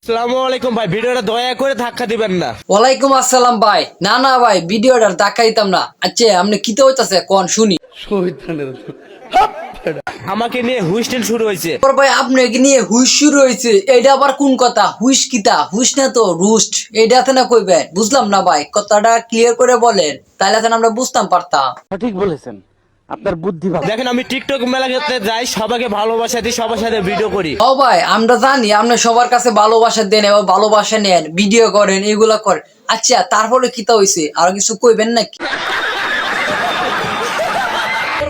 আসসালামু আলাইকুম ভাই, ভিডিওটা দয়া করে ধাক্কা দিবেন না। ওয়ালাইকুম আসসালাম ভাই। না না ভাই, ভিডিওটার ধাক্কা দিতাম না। আচ্ছা আপনি কিতে হইতাছে কোন শুনি। আমাকে নিয়ে হুইস্টেল শুরু হয়েছে। ওর ভাই আপনাকে নিয়ে হুইস শুরু হয়েছে, এইটা আবার কোন কথা? হুইস কিতা? হুইস না তো রুস্ট, এইটাতে না কইবেন। বুঝলাম না ভাই, কথাটা ক্লিয়ার করে বলেন, তাহলে আমরা বুঝতাম পারতাম। সঠিক বলেছেন, আপনার বুদ্ধি ভালো। দেখেন, আমি টিকটক মেলা ক্ষেত্রে যাই, সবাইকে ভালোবাসা দিই, সবার সাথে ভিডিও করি। ও ভাই আমরা জানি আপনি সবার কাছে ভালোবাসা দেন এবং ভালোবাসা নেন, ভিডিও করেন, এগুলা করেন। আচ্ছা তারপরে কিতা হইছে, আর কিছু কইবেন নাকি?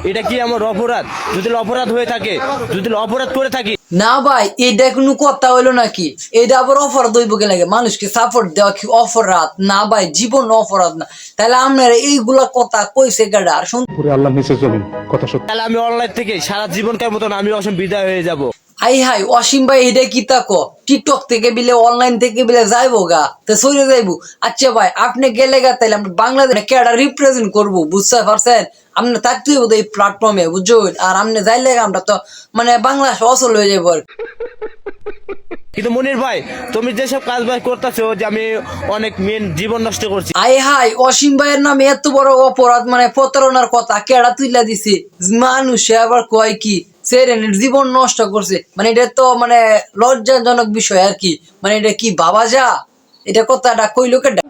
এটা কি আমার অপরাধ? যদি অপরাধ হয়ে থাকে, যদি অপরাধ করে থাকি, না ভাই এটা কোনো কথা হইলো নাকি? এটা আবার অপরাধ হইব কে লাগে? মানুষকে সাপোর্ট দেওয়া কি অপরাধ? না ভাই, জীবন অপরাধ না। তাহলে আপনারা এইগুলা কথা কইছে গাড়া আর শুন। আল্লাহ নিচে জমিন কথা সত্য। তাহলে আমি অনলাইন থেকে সারা জীবনকার মতন আমি অসম বিদায় হয়ে যাব। আই হাই অসীম ভাই, এটা কি তাকো? টিকটক থেকে বিলে অনলাইন থেকে বিলে যাইবো গা, তো সরে যাইবো। আচ্ছা ভাই আপনি গেলে গা, তাইলে আমরা বাংলাদেশ কেডা রিপ্রেজেন্ট করবো, বুঝতে পারছেন? আপনি থাকতে হইব এই প্ল্যাটফর্মে, বুঝছেন? আর আপনি যাইলে আমরা তো মানে বাংলাদেশ অচল হয়ে যাবো আর কি। কিন্তু মনির ভাই, তুমি যেসব কাজ বাজ করতেছো, যে আমি অনেক মেন জীবন নষ্ট করছি। আই হাই অসীম ভাইয়ের নামে এত বড় অপরাধ, মানে প্রতারণার কথা কেডা তুইলা দিছে? মানুষে আবার কয় কি সেরেনের জীবন নষ্ট করছে, মানে এটা তো মানে লজ্জাজনক বিষয় আর কি। মানে এটা কি বাবা যা, এটা কথাটা কইলো কেডা?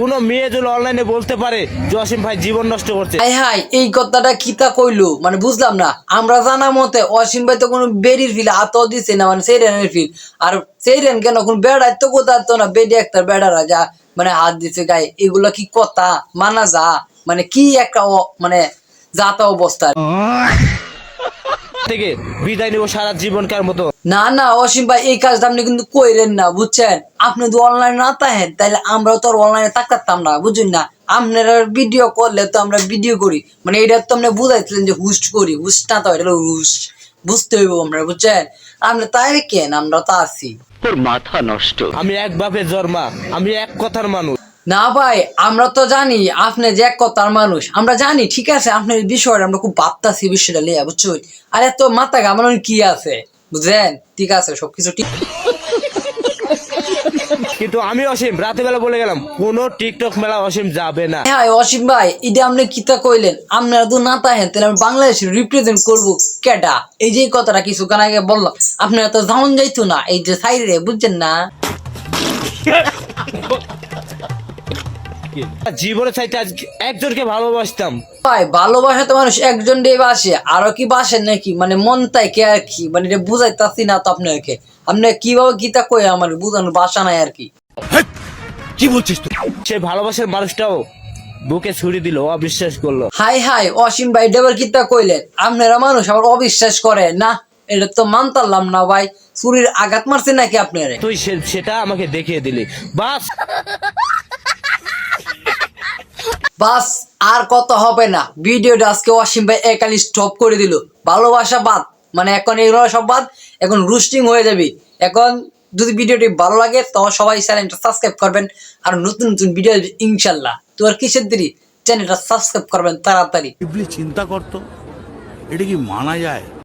কোনো মেয়ে যদি অনলাইনে বলতে পারে যে অসীম ভাই জীবন নষ্ট করছে, হাই হাই এই কথাটা কিতা কইলো, মানে বুঝলাম না। আমরা জানা মতে অসীম ভাই তো কোনো বেরির ফিল হাত দিছে না, মানে সেরেনের ফিল। আর সেরেন কেন কোন বেড়ায় তো কোথাও তো না, বেডি একটা বেড়ারা যা মানে হাত দিছে গায়ে, এগুলা কি কথা মানা যা? মানে কি একটা মানে যাতা অবস্থা। থেকে বিদায় নিব সারা জীবনকার মতো। না না অসীম ভাই, এই কাজটা আপনি কিন্তু কইরেন না, বুঝছেন? আপনি যদি অনলাইনে না থাকেন তাহলে আমরাও তো আর অনলাইনে থাকতাম না, বুঝুন না? আপনারা ভিডিও করলে তো আমরা ভিডিও করি, মানে এটা তো আপনি বুঝাইছিলেন যে হুস্ট করি, হুস্ট না তো এটা হলো রুস্ট। বুঝতে হইব আমরা, বুঝছেন? আমরা তাই কেন, আমরা তো আছি। তোর মাথা নষ্ট। আমি এক বাপের জন্মা, আমি এক কথার মানুষ। না ভাই আমরা তো জানি আপনি যে এক কথার মানুষ, আমরা জানি, ঠিক আছে? আপনার বিষয়টা আমরা খুব ভাবতাছি, বিষয়টা লিয়া, বুঝছো? আর এত মাথা ঘামানোর কি আছে, বুঝলেন? ঠিক আছে সবকিছু ঠিক। কিন্তু আমি অসীম রাতে বেলা বলে গেলাম, কোনো টিকটক মেলা অসীম যাবে না। হ্যাঁ অসীম ভাই, এটা আপনি কিতা কইলেন? আপনারা তো না তাহেন তাহলে আমি বাংলাদেশের রিপ্রেজেন্ট করবো কেডা? এই যে কথাটা কিছুক্ষণ আগে বললাম, আপনারা তো যাওন যাইতো না এই যে সাইডে, বুঝছেন না? জীবনে চাইতে আজ একজনকে ভালোবাসতাম। ভাই ভালোবাসা তো মানুষ একজন দিয়ে বাসে, আরো কি বাসেন নাকি? মানে মন তাই কে আর কি, মানে এটা বুঝাইতাছি না তো আপনাকে। আপনি কিভাবে গীতা কই আমার বুঝানোর ভাষা নাই আর কি। কি বলছিস তুই? সে ভালোবাসার মানুষটাও বুকে ছুরি দিল, অবিশ্বাস করলো। হাই হাই অসীম ভাই, ডেবার কিতা কইলেন? আপনারা মানুষ আবার অবিশ্বাস করে না, এটা তো মানতারলাম না ভাই। চুরির আঘাত মারছে নাকি আপনারে? তুই সেটা আমাকে দেখিয়ে দিলি, বাস। বাস আর কত হবে না, ভিডিওটা আজকে অসীম ভাই একালি স্টপ করে দিল। ভালোবাসা বাদ, মানে এখন এগুলো সব বাদ, এখন রুস্টিং হয়ে যাবে। এখন যদি ভিডিওটি ভালো লাগে তো সবাই চ্যানেলটা সাবস্ক্রাইব করবেন, আর নতুন নতুন ভিডিও ইনশাল্লাহ। তো আর কিসের দেরি, চ্যানেলটা সাবস্ক্রাইব করবেন তাড়াতাড়ি। চিন্তা করতো এটা কি মানা যায়?